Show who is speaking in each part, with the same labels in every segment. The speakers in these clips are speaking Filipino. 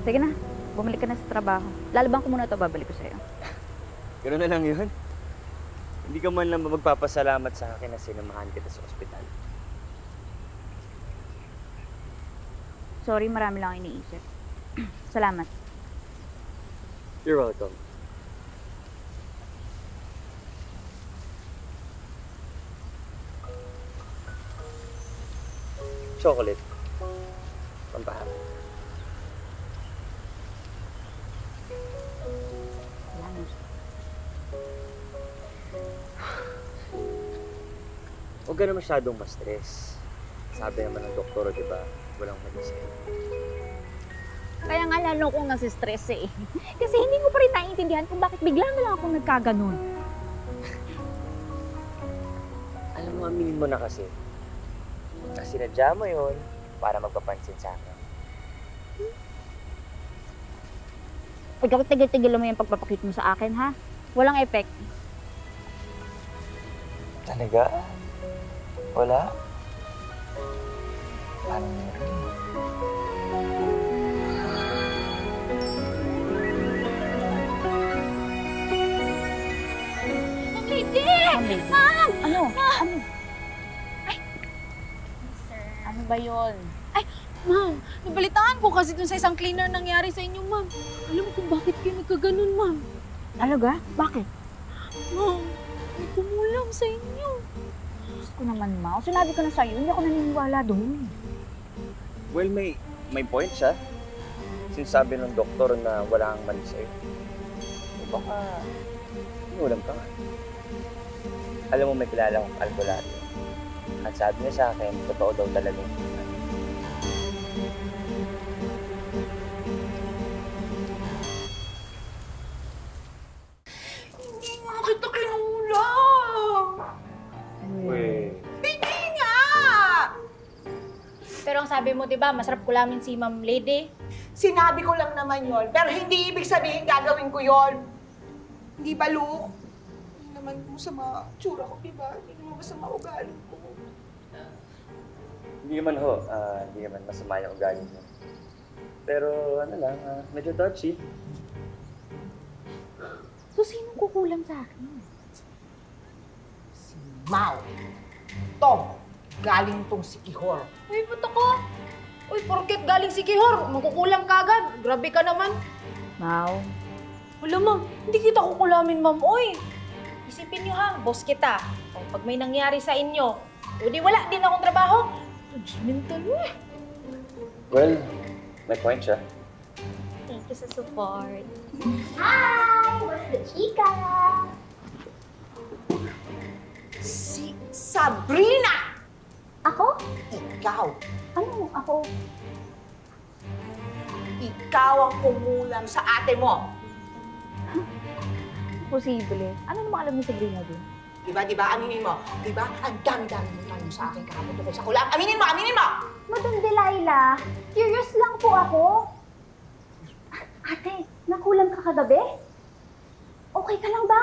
Speaker 1: Sige na, bumalik ka na sa trabaho. Lalabang ko muna ito, babalik ko sa'yo.
Speaker 2: Gano'n na lang yun. Hindi ka man lang magpapasalamat sa akin na sinamahan kita sa ospital.
Speaker 1: Sorry, marami lang iniisip. Salamat.
Speaker 2: You're welcome. Chocolate. Pampahap.
Speaker 1: Salamat.
Speaker 2: Huwag ka na masyadong ma-stress. Sabi naman ng doktor, di ba? Walang mali sa'yo.
Speaker 1: Kaya nga lalo kong nasistress eh. Kasi hindi ko pa rin naiintindihan kung bakit bigla na lang akong nagkaganon.
Speaker 2: Alam mo, aminin mo na kasi. Kasi sinadya mo yun para magpapansin sa akin.
Speaker 1: Ikaw, tigil-tigil mo yung pagpapakit mo sa akin, ha? Walang effect.
Speaker 2: Talaga? Wala? Parang meron.
Speaker 1: Lady! Ma'am! Ano? Ano?
Speaker 3: Ay! Sir.
Speaker 1: Ano ba yun?
Speaker 3: Ay, ma'am, nabalitaan ko kasi dun sa isang cleaner nangyari sa inyo, ma'am. Alam mo kung bakit kayo nagkaganon, ma'am?
Speaker 1: Talaga? Bakit?
Speaker 3: Ma'am, may kumulam sa inyo.
Speaker 1: Diyos ko naman, Ma. Sinabi ko na sa'yo, hindi ako naniniwala doon.
Speaker 2: Well, may point siya. Sinasabi ng doktor na wala kang mali sa'yo. O baka, inulam ka nga. Alam mo, may kilala akong albularyo. At sabi niya sa akin, totoo daw talaga yung
Speaker 4: Hindi nga kita kinulam!
Speaker 2: Weh.
Speaker 4: Hindi nga!
Speaker 3: Pero ang sabi mo, di ba, masarap kulamin si Ma'am Lady?
Speaker 4: Sinabi ko lang naman yon, pero hindi ibig sabihin gagawin ko yon. Hindi ba, Luke? Hindi naman masama tsura ko, diba? Hindi naman masama ugali ko.
Speaker 2: Hindi naman ho, hindi naman masama yung ugali mo. Pero ano lang, medyo touchy.
Speaker 1: So, sino kukulang sa akin?
Speaker 4: Si Mau. Tom, galing tong si Kihor.
Speaker 3: Uy, ba't ako? Uy, porket galing si Kihor, makukulang ka agad. Grabe ka naman.
Speaker 1: Mau,
Speaker 3: Wala, ma'am. Hindi kita kukulamin, ma'am. Uy, isipin niyo ha, boss kita. O, pag may nangyari sa inyo, o di wala din akong trabaho. Judgmental, eh.
Speaker 2: Well, may point siya.
Speaker 3: Thank you sa support.
Speaker 5: Hi! What's the chika?
Speaker 4: Si Sabrina!
Speaker 5: Ako?
Speaker 4: Ikaw.
Speaker 5: Ano ako?
Speaker 4: Ikaw ang kumulam sa ate mo.
Speaker 1: posible. Ano naman alam mo sa Sabrina doon?
Speaker 4: Diba? Aminin mo. Diba? Ang dami-dami mo tanong sa akin kahapon tungkol sa kulam. Aminin mo! Aminin mo!
Speaker 5: Madam Delilah, curious lang po ako. Ate, nakulam ka kagabi? Okay ka lang ba?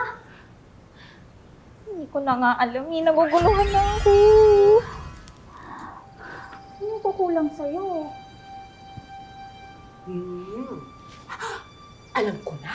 Speaker 1: Hindi ko na nga alam. Naguguluhan na ako.
Speaker 5: Ano kukulang sa'yo?
Speaker 4: Alam ko na.